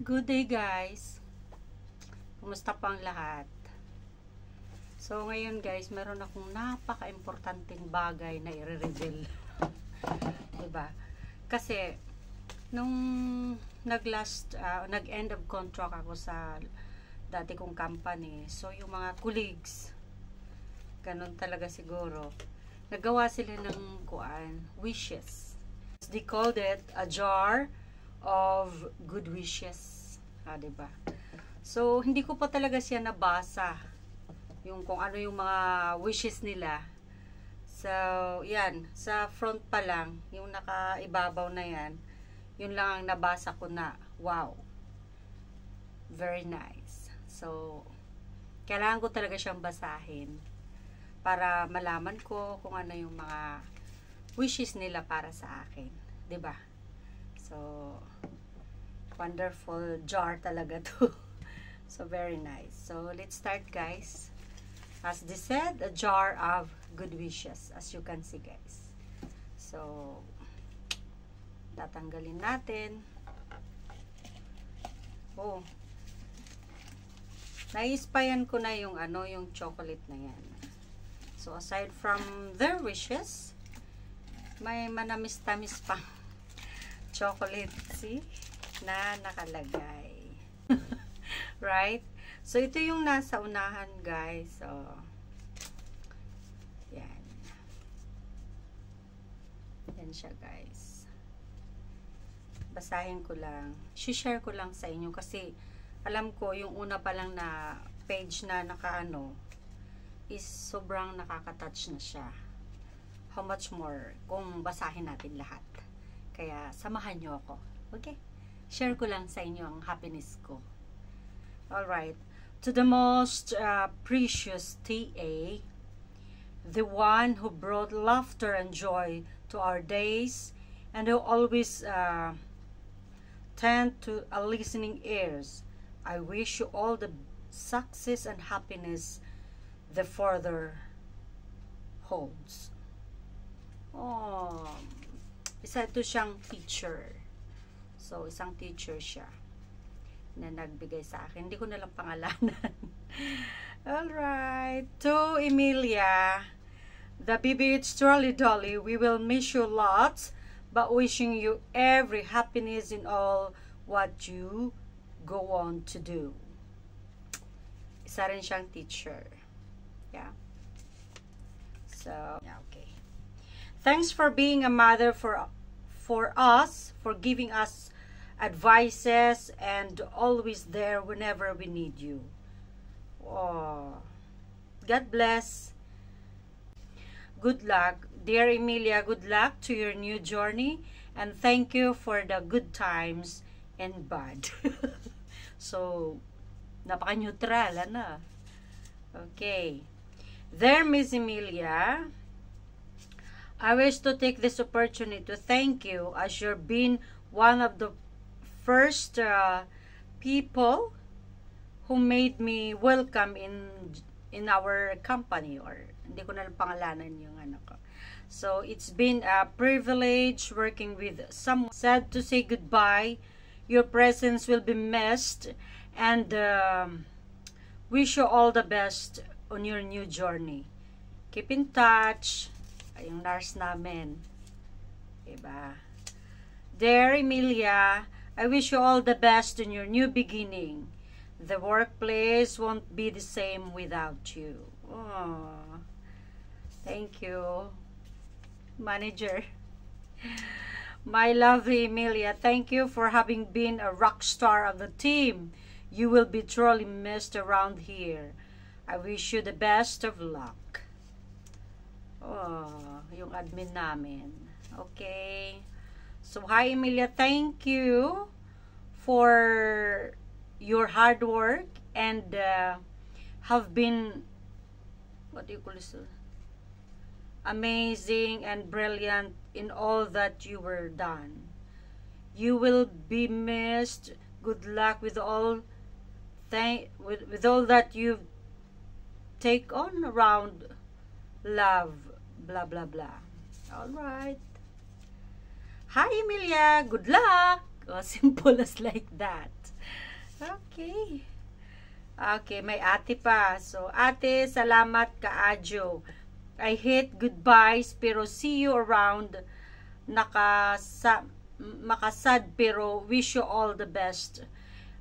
Good day guys! Kumusta po ang lahat? So ngayon guys, meron akong napaka-importanting bagay na i-reveal. Diba? Kasi nung nag-end of contract ako sa dati kong company, so yung mga colleagues, ganun talaga siguro, nagawa sila ng wishes. They called it a jar of good wishes. Diba? So, hindi ko pa talaga siya nabasa. Yung kung ano yung mga wishes nila. So, yan. Sa front pa lang, yung nakaibabaw na yan, yun lang ang nabasa ko na, wow. Very nice. So, kailangan ko talaga siyang basahin para malaman ko kung ano yung mga wishes nila para sa akin. Diba? So, wonderful jar talaga to. So, very nice. So, let's start guys. As they said, a jar of good wishes. As you can see guys. So, tatanggalin natin. Oh. Naispayan ko na yung yung chocolate na yan. So, aside from their wishes, may manamis-tamis pang chocolate, see? Na nakalagay. Right? So, ito yung nasa unahan, guys. So, yan. Yan siya, guys. Basahin ko lang. Share ko lang sa inyo kasi alam ko, yung una pa lang na page na is sobrang nakaka-touch na siya. How much more kung basahin natin lahat. Kaya, samahan nyo ako. Okay? Share ko lang sa inyo ang happiness ko. Alright. To the most precious TA, the one who brought laughter and joy to our days, and who always tend to our listening ears, I wish you all the success and happiness the further holds. Oh, isa ito siyang teacher. So, isang teacher siya na nagbigay sa akin. Hindi ko nalang pangalanan. Alright. To Emilia, the BBH Trolley Dolly, we will miss you lots, but wishing you every happiness in all what you go on to do. Isa rin siyang teacher. Yeah. So, yeah, okay. Thanks for being a mother for us, for giving us advices and always there whenever we need you. Oh, God bless. Good luck, dear Emilia. Good luck to your new journey, and thank you for the good times and bad. So, napaka-neutral, ano? Okay. There, Miss Emilia, I wish to take this opportunity to thank you as you've been one of the first people who made me welcome in our company, or hindi ko na pangalanan yung ko. So it's been a privilege working with someone. Sad to say goodbye. Your presence will be missed, and wish you all the best on your new journey. Keep in touch. Yung nurse namin. Diba? Dear Emilia, I wish you all the best in your new beginning. The workplace won't be the same without you. Oh, thank you, manager. My lovely Emilia, thank you for having been a rock star of the team. You will be truly missed around here. I wish you the best of luck. Oh, yung admin namin. Okay. So, hi Emilia, thank you for your hard work and have been, what do you call this? Amazing and brilliant in all that you were done. You will be missed. Good luck with all with all that you take on around. Love, blah blah blah. All right. Hi Emilia, good luck. Simple as like that. Okay. Okay, may ate pa. So, ate, salamat kaadyo. I hate goodbyes pero see you around. Makasad pero wish you all the best.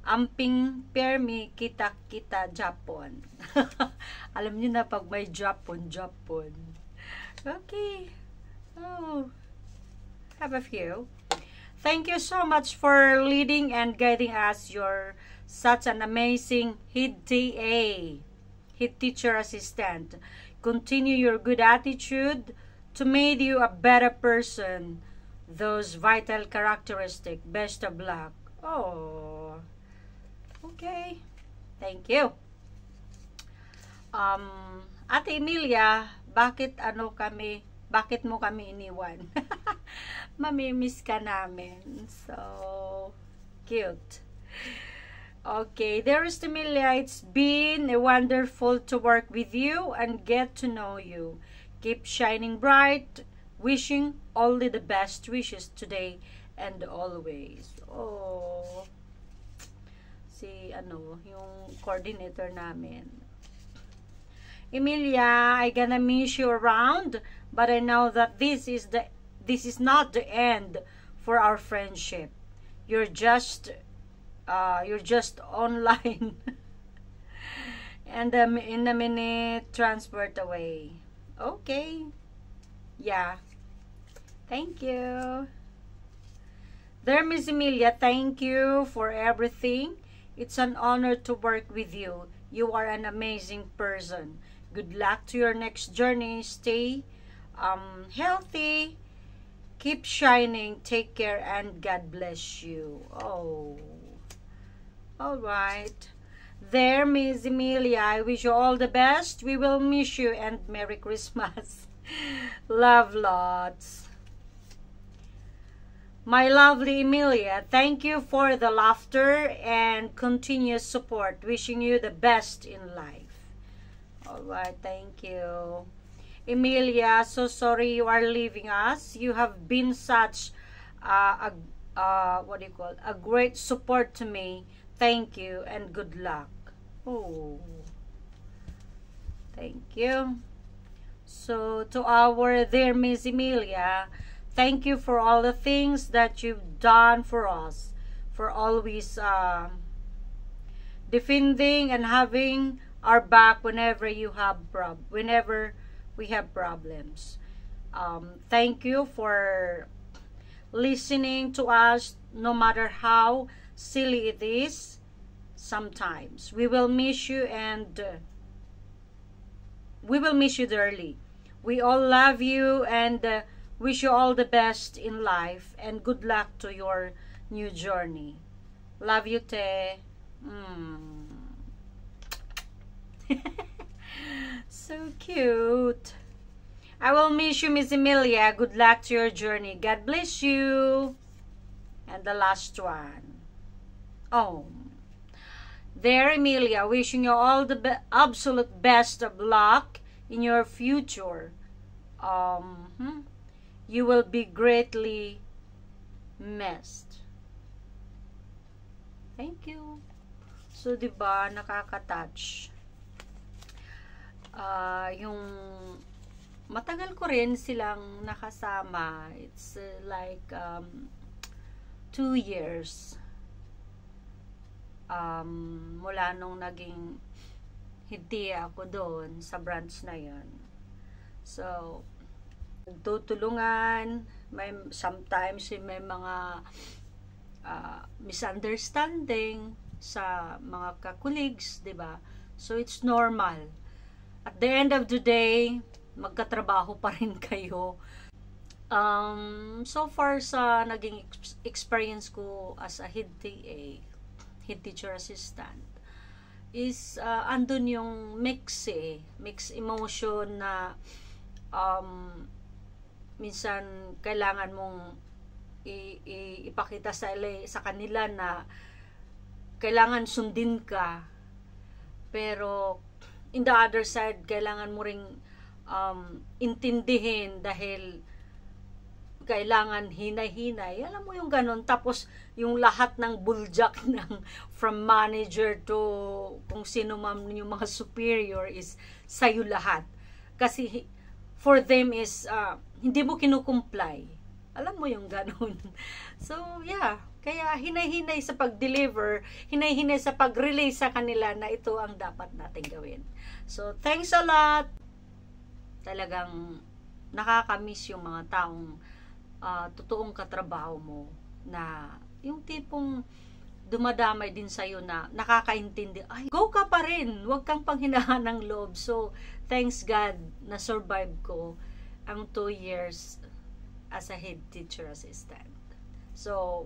Amping permi kita Japon. Alam niyo na pag may Japon. Okay. Oh. Have a few. Thank you so much for leading and guiding us. You're such an amazing head teacher assistant. Continue your good attitude to make you a better person. Those vital characteristics. Best of luck. Oh. Okay. Thank you. Ate Emilia, bakit mo kami iniwan? Mamimiss ka namin. So, cute. Okay, dearest Emilia, it's been wonderful to work with you and get to know you. Keep shining bright. Wishing only the best wishes today and always. Oh, yung coordinator namin. Emilia, I gonna miss you around, but I know that this is not the end for our friendship. You're just online and in a minute transport away. Okay. Yeah. Thank you. There, Miss Emilia, thank you for everything. It's an honor to work with you. You are an amazing person. Good luck to your next journey. Stay healthy. Keep shining. Take care and God bless you. Oh. All right. There, Miss Emilia, I wish you all the best. We will miss you and Merry Christmas. Love lots. My lovely Emilia, thank you for the laughter and continuous support. Wishing you the best in life. All right, thank you. Emilia, so sorry you are leaving us. You have been such a great support to me. Thank you and good luck. Oh, thank you. So to our dear Miss Emilia, thank you for all the things that you've done for us, for always defending and having our back whenever we have problems. Thank you for listening to us, no matter how silly it is. Sometimes we will miss you and we will miss you dearly. We all love you and wish you all the best in life and good luck to your new journey. Love you, Te. So cute. I will miss you, Miss Emilia. Good luck to your journey. God bless you. And the last one. Oh. There, Emilia, wishing you all the absolute best of luck in your future. You will be greatly missed. Thank you. So, diba, nakaka-touch. Yung matagal ko rin silang nakasama. It's like 2 years. Mula nung naging hindi ako doon sa branch na yon. So, tutulungan, sometimes may mga misunderstanding sa mga ka-colleagues, diba? So, it's normal. At the end of the day, magkatrabaho pa rin kayo. So far sa naging experience ko as a head teacher assistant, is andun yung mix emotion na minsan kailangan mong ipakita sa kanila na kailangan sundin ka, pero in the other side kailangan mo ring intindihin dahil kailangan hinay-hinay, alam mo yung ganun. Tapos yung lahat ng buljak ng from manager to kung sino man yung mga superior is sa'yo lahat. Kasi for them is hindi mo kinukumply. Alam mo yung ganun. So, yeah. Kaya hinay-hinay sa pag-deliver, hinay-hinay sa pag-relay sa kanila na ito ang dapat natin gawin. So, thanks a lot. Talagang nakakamiss yung mga taong totoong katrabaho mo na yung tipong dumadamay din sa'yo na nakakaintindi. Ay, go ka pa rin. Huwag kang panghinaan ng loob. So, thanks God na survive ko ang 2 years as a head teacher assistant. So,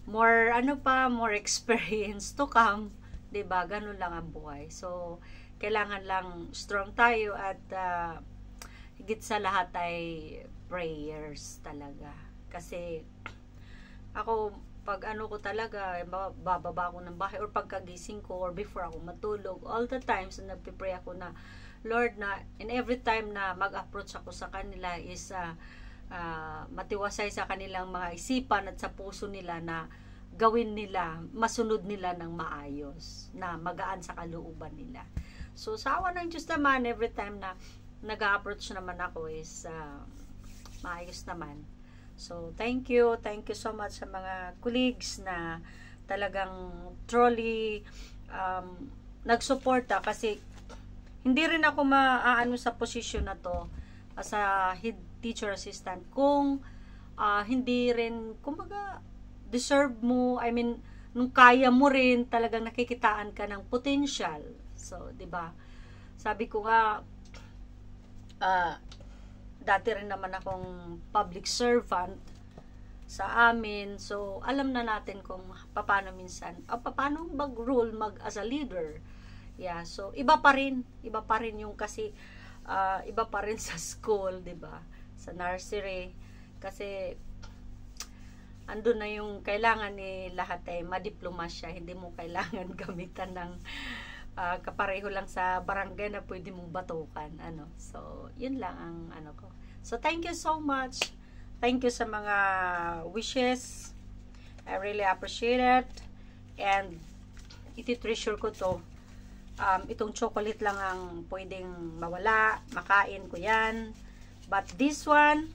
more experience to come, 'di ba? Ganun lang ang buhay. So, kailangan lang strong tayo at higit sa lahat ay prayers talaga. Kasi ako pag ko talaga, bababa ako ng bahay or pagkagising ko or before ako matulog, all the times na nagpe-pray ako na Lord na and every time na mag-approach ako sa kanila is matiwasay sa kanilang mga isipan at sa puso nila na gawin nila, masunod nila ng maayos, na magaan sa kalooban nila. So, sa awa ng Diyos naman, every time na nag-approach naman ako is maayos naman. So, thank you so much sa mga colleagues na talagang truly nagsuporta kasi hindi rin ako maaano sa posisyon na to as a head teacher assistant kung hindi rin kumbaga deserve mo, I mean nung kaya mo rin talagang nakikitaan ka ng potential. So, 'di ba? Sabi ko nga dati rin naman akong public servant sa amin. So, alam na natin kung paano minsan paano mag-role as a leader. Yeah, so iba pa rin yung kasi iba pa rin sa school, 'di ba? Sa nursery kasi andun na yung kailangan ni lahat ay madiplomasya, hindi mo kailangan gamitan ng kapareho lang sa barangay na pwede mong batukan, So, yun lang ang ko. So, thank you so much. Thank you sa mga wishes. I really appreciate it. And iti-treasure ko to. Itong chocolate lang ang pwedeng mawala, makain ko yan. But this one,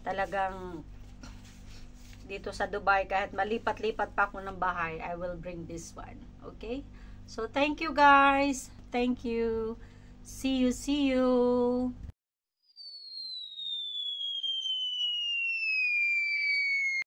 talagang dito sa Dubai, kahit malipat-lipat pa ako ng bahay, I will bring this one. Okay? So, thank you guys. Thank you. See you.